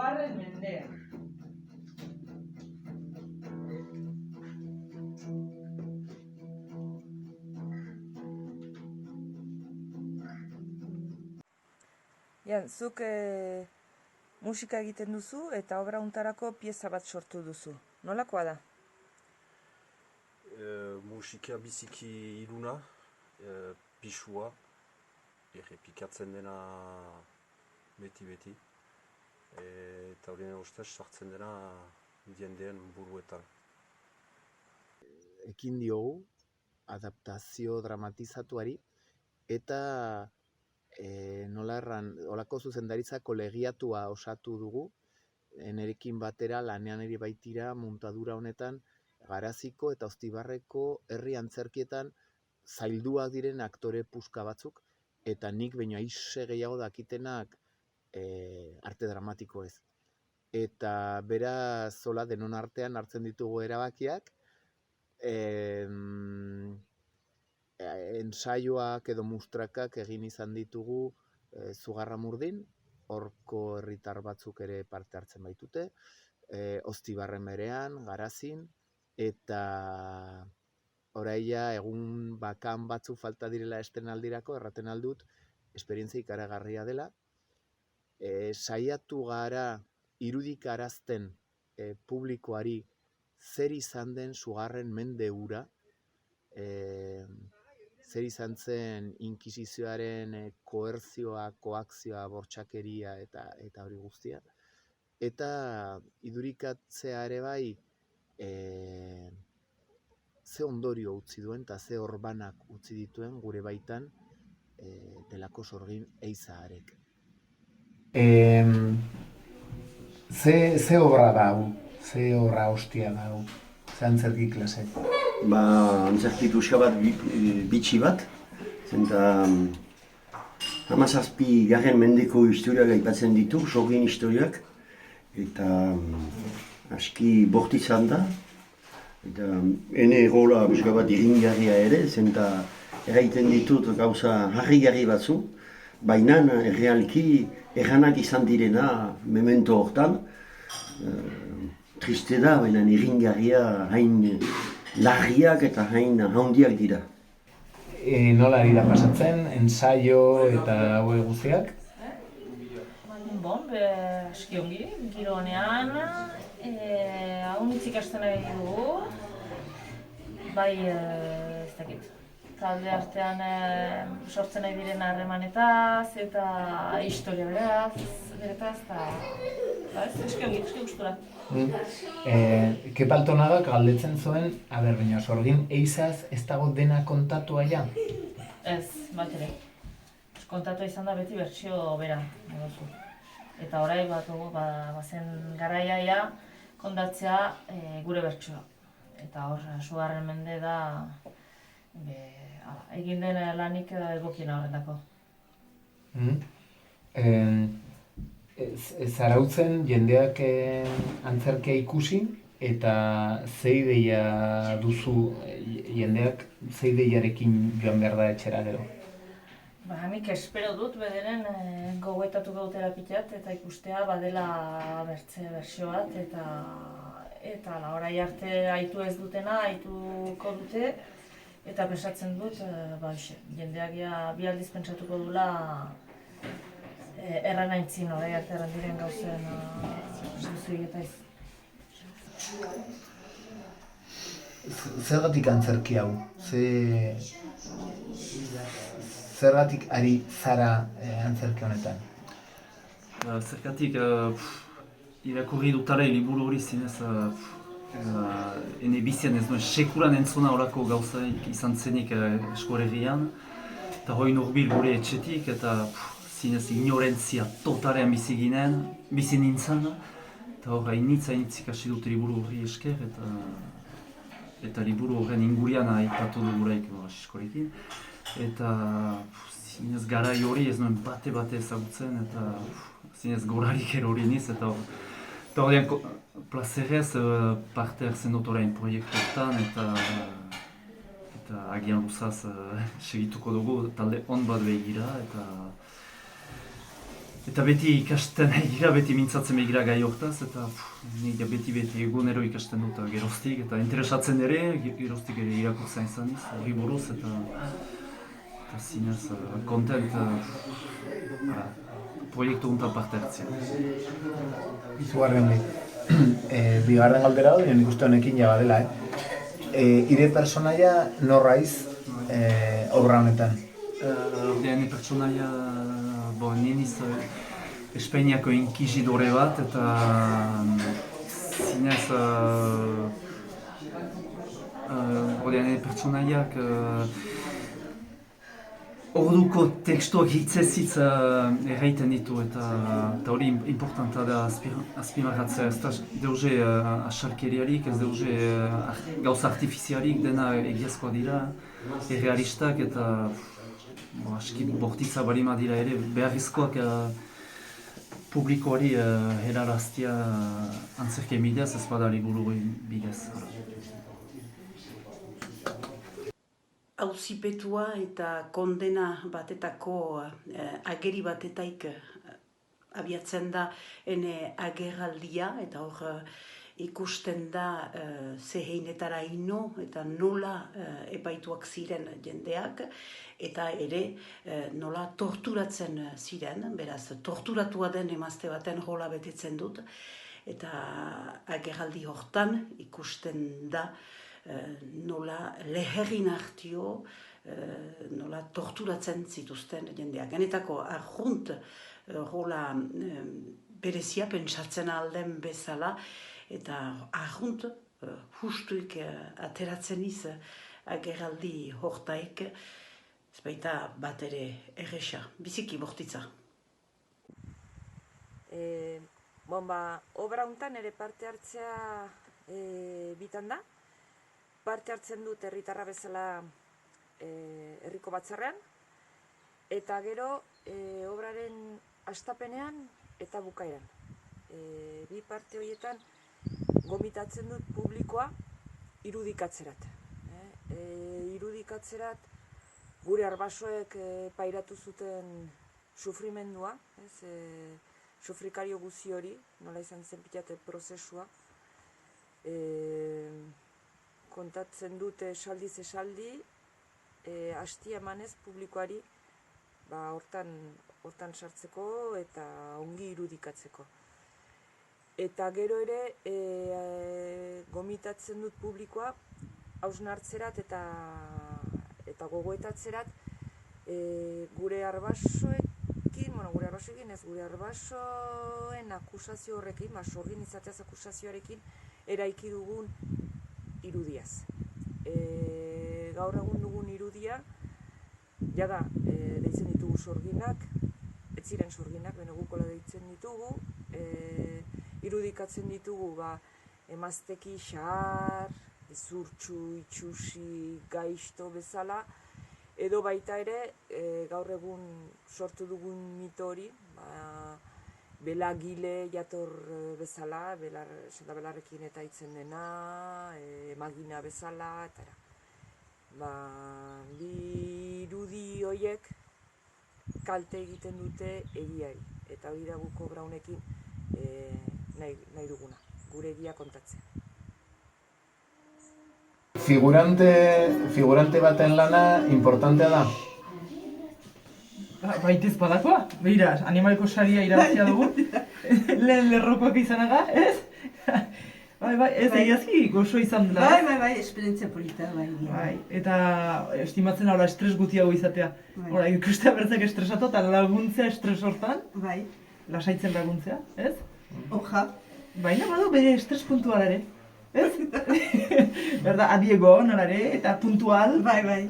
Sugarren mendean. Jan, zuk musika egiten duzu eta obra hontarako pieza bat sortu duzu. Nolakoa da? Musika biziki iluna, pisua, errepikatzen dena beti. Eta horien ustez sartzen dena jendeen buruetan. Ekin diogu adaptazio dramatizatuari eta nola erran, olako zuzendaritza kolegiatua osatu dugu, nerekin batera lanean ere baitira montadura honetan Garaziko eta Oztibarreko herri antzerkietan zailduak diren aktore puska batzuk, eta nik baino aise gehiago dakitenak arte dramatiko ez. Eta beraz, zola denon artean hartzen ditugu erabakiak, ensaioak edo mustrakak egin izan ditugu Zugarramurdin, horko herritar batzuk ere parte hartzen baitute, Oztibarren berean, Garazin, eta oraia egun bakan batzu falta direla estrenaldirako, erraten aldut, esperientzia ikaragarria dela. Saiatu gara irudikarazten publikoari zer izan den Sugarren mende hura, zer izan zen inkisizioaren koerzioa, koakzioa, bortxakeria eta hori guztia. Eta idurikatzea ere bai, ze ondorio utzi duen eta ze orbanak utzi dituen gure baitan delako Sorgin Ehizaharek. Ze obra da hau? Ze obra hostia da hau? Ze antzerki klase? Antzerki pixka bat, bitxi bat, zenta 17. mendeko historiak aipatzen ditu, Sorgin historiak, eta aski bortizan da, eta ene rola pixka bat iringarria ere, zenta eraiten ditut gauza harrigarri batzu, baina errealki erranak izan direna memento hortan, triste da, baina iringarria hain larriak eta hain handiak dira. Nola ari da pasatzen, ensaio eta haue guztiak? Aski ongi, giro honean, haunitz ikasten nahi dugu, bai, ez dakit, talde artean sortzen nahi diren harremanetaz eta historia beretaz, eta aski ongi, aski gustura. Kepa Altonagak galdetzen zuen, baina Sorgin Ehizaz ez dago dena kontatua ja? Ez, bat ere. Kontatua izan da beti bertsio bera. Eta orai bat bazen garaia kontatzea gure bertsioa. Eta hor, Sugarren mende da egin den lanik egokiena horrendako. Zarautzen jendeak antzerkia ikusi eta ze ideia duzu jendeak, ze ideiarekin joan behar da etxera gero? Nik espero dut bederen gogoetatuko dutela pitat eta ikustea badela bertsio bat eta orai arte aitu ez dutena, aituko dute eta pensatzen dut jendeak bi aldiz pentsatuko dula erran aintzin orai arte erran diren gauzen zuzuik eta ez. Zergatik antzerki hau? Zergatik ari zara antzerki honetan? Zergatik irakurri dutare liburu hori zinez ene bizian ez nuen sekulan entzuna horako gauzaik izan zenik eskoregian eta hoi nurbil gure etxetik eta zinez ignorentzia totalean bizi nintzen eta hor hainitz ikasi dut liburu hori esker eta liburu horren ingurian aipatu duguraik eskorekin. Eta zinez garai hori ez nuen bate ezagutzen eta zinez gorarik erori niz eta horrean plazerez parte hartzen dut orain proiektuetan eta agian luzaz segituko dugu talde on bat begira eta Eta beti ikasten egira, beti mintzatzen egira gai hortaz, eta nire beti egunero ikasten dut geroztik, eta interesatzen ere, geroztik ere irakurtzen izan horri buruz, eta zinez kontent proiektu honetan parte hartzea. Izugarren bigarren galdera hau, nik uste honekin ja badela, Ire personaia norraiz obra honetan? Nire pertsonaia, niniz Espainiako inkizidore bat, eta zinez nire pertsonaiak orduko tekstuak hitzez hitz erraiten ditu, eta hori importanta da azpimarratzea, ez da deuze asarkeriarik, ez deuze gauza artifiziarik, dena egiazkoa dira, errealistak, eta aski bortitza balima dira ere, beharrizkoak publikoari helaraztia antzerke bidez, ez bada liburu bidez. Auzipetua eta kondena batetako ageri batetaik abiatzen da ene agerraldia, eta hor ikusten da zeheinetara ino eta nola epaituak ziren jendeak, eta ere nola torturatzen ziren, beraz torturatua den emazte baten rola betetzen dut, eta agerraldi hortan ikusten da nola leherrin hartio, nola torturatzen zituzten jendeak. Genetako arjunt rola berezia pentsatzen alden bezala, eta arjunt justuik ateratzen iz agerraldi hortaik, ez baita bat ere erresa, biziki bortitza. Obra hontan ere parte hartzea bitan da. Parte hartzen dut herritarra bezala herriko batzarrean, eta gero obraren hastapenean eta bukaeran. Bi parte horietan gomitatzen dut publikoa irudikatzerat. Irudikatzerat gure arbasoek pairatu zuten sufrimendua, sufrikario guzi hori, nola izan zen pitate prozesua. Kontatzen dute esaldiz esaldi, hastia emanez publikoari hortan sartzeko eta ongi irudikatzeko. Eta gero ere gomitatzen dut publikoa hausnartzerat eta gogoetatzerat gure arbasoekin ez, gure arbasoen akusazio horrekin, sorgin izateaz akusazioarekin eraiki dugun irudiaz. Gaur egun dugun irudia, jada, deitzen ditugu sorginak, ez ziren sorginak, benegukola deitzen ditugu, irudikatzen ditugu emazteki xahar, zurtxu, itxusi, gaizto bezala, edo baita ere, gaur egun sortu dugun mito hori, belagile jator bezala, belarrekin eta hitzen dena, magina bezala, eta bi irudi horiek kalte egiten dute egiari. Eta hori da guk obra honekin nahi duguna, gure egia kontatzea. Figurante baten lana importantea da. Baitez badakoa, behiraz, animaliko saria irabazia dugu, lehen lerrokoak izanaga, ez? Ez egiazki gozo izan dela. Bai, esperientzia polita, bai. Eta estimatzen hau estres gutiago izatea. Hora, ikustea bertzak estresatu eta laguntzea estres hortan. Bai. Lasaitzen laguntzea, ez? Oja. Baina badu bere estres puntual ere, ez? Berda, adiego, nolare, eta puntual. Bai.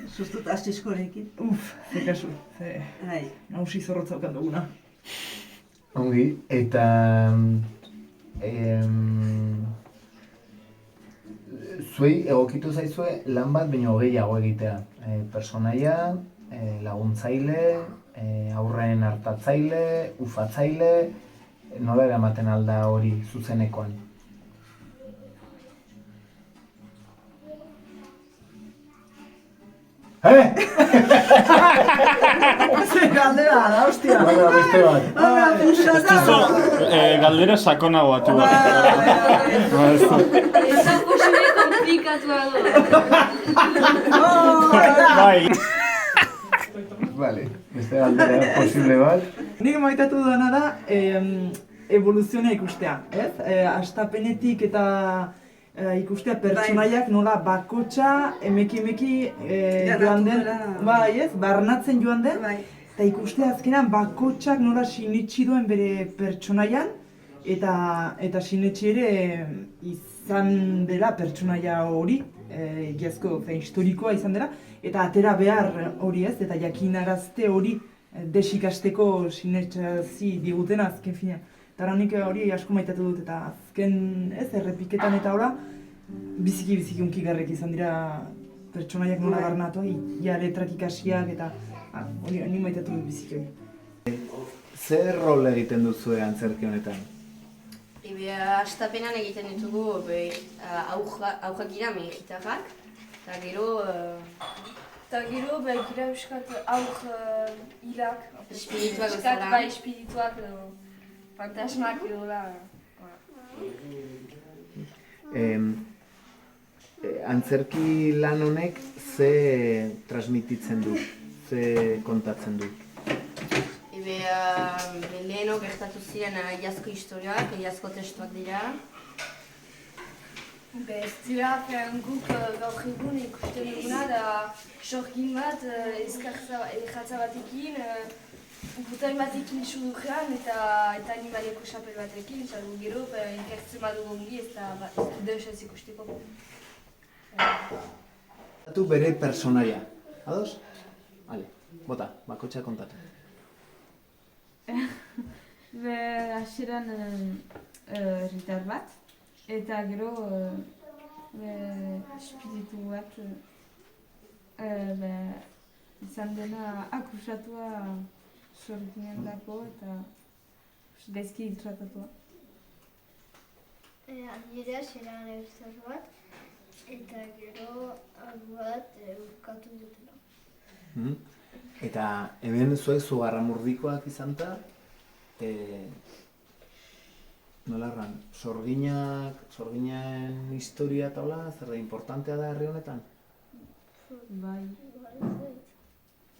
Sustut astiskorekin. Ze kasu, nausi zorrotzaukan duguna. Ongi, eta zuei egokitu zaizue lan bat baino gehiago egitea. Personaia, laguntzaile, aurren hartatzaile, ufatzaile, nola eramaten alda hori zuzenekoan? galdera da, hostia. Bada, beste bat. Galdera sakonagoa tu. Ez da posible komplikatua du. Bai. Vale, beste galdera posible bat. Nik maitatu dena da evoluzioa ikustea, ez? Hastapenetik eta ikustea pertsonaiak nola bakotxa, emeki joan den, bai ez, barnatzen joan den, eta ikustea azkenan bakotxak nola sinetsi duen bere pertsonaian, eta sinetsi ere izan dela pertsonaia hori, egiazko historikoa izan dela, eta atera behar hori ez, eta jakinarazte hori desikasteko sinetxazi digutena azken fina. Eta nik hori asko maitatu dut, eta azken ez, errepiketan eta hola, biziki unkigarrek izan dira pertsonaiak nola barnatu, ja letrak ikasiak, eta hori nik maitatu dut biziki hori. Zer rol egiten duzue antzerki honetan? Hastapenan egiten ditugu aurrak dira gitarrak, eta gero gira euskat aur hilak, espirituak edo fantasmak edo da. Antzerki lan honek ze transmititzen du, ze kontatzen du? Leheno gertatu ziren iazko historioak, iazko testuak dira. Ez dira guk gaur egun ikusten duguna da sorgin bat erratza batekin, butain batekin sudurrean eta animaliako xapel batekin, eta gero ikertzen badugu ongi ez da deus ez ikusteko. Kontatu bere pertsonaia, ados? Hale, bota, bakotxa kontatu. Hasieran herritar bat, eta gero espiritu bat izan dena akusatua sorginen dako eta gaizki tratatua. Adibidez, eran herritar bat, eta gero agu bat urkatu dutela. Eta hemen zuek zugarramurdikoak izan eta nola erran, sorginen historia eta hola, zer da importantea da herri honetan? Bai,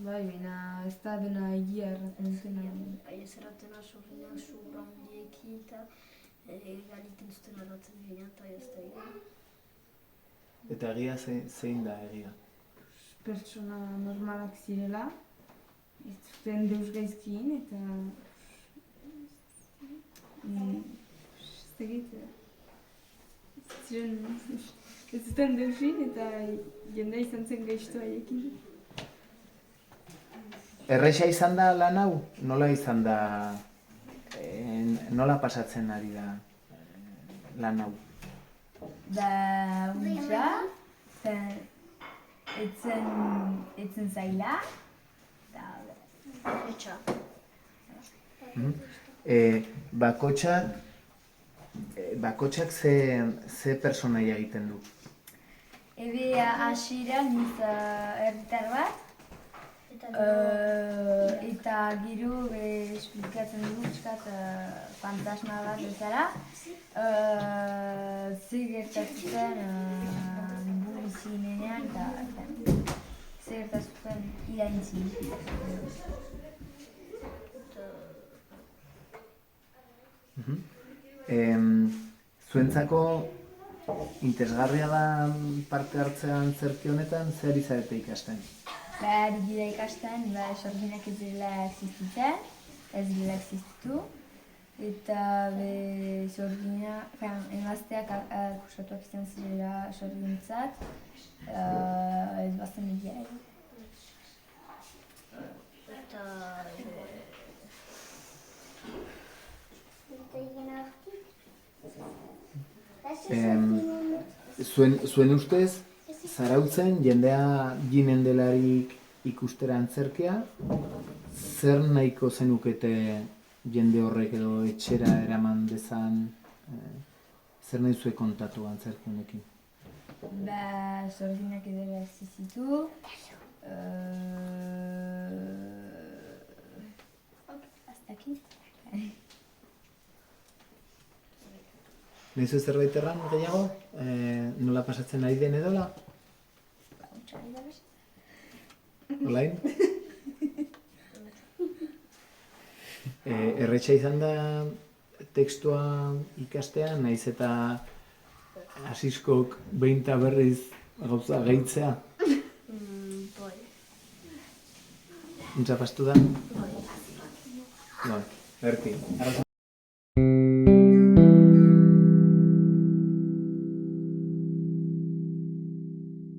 baina ez da dena egia erraten dutena. Ez erratena sorginak zura handiekin eta egiten zuten erraten dira eta ez da egia. Eta egia zein da egia? Pertsona normalak zirela, ez zuten deus gaizkin eta ez zuten deusin eta jendea izan zen gaiztoa haiekin. Erresa izan da lan hau? Nola izan da, nola pasatzen ari da lan hau? Etzen zaila. Etxa. Bakotxak ze personaia egiten du? Hasieran niz herritar bat, eta gero esplikatzen dugu pixkat fantasma bat bezala, ze gertatzen buruzinean eta ze gertatzen iraintzin. Zuentzako interesgarria da parte hartzea antzerki honetan, zer ari zarete ikasten? Ari gira ikasten, sorginak ez dela existitzen, ez dela existitu, eta emazteak akusatuak izan zirela sorgintzat, ez bazen egia ere. Zuen ustez, Zarautzen jendea ginen delarik ikustera antzerkia, zer nahiko zenukete jende horrek edo etxera eraman dezan, zer nahi zuen kontatu antzerki honekin? Sorginak edera existitu, Nezu zerbait erran gehiago? Nola pasatzen ari den edola? Olain? Erretxa izan da tekstua ikastea, naiz eta Asiskok behin eta berriz gauza gehitzea? Bai. Untza pastu da? Bai. Bai, erti.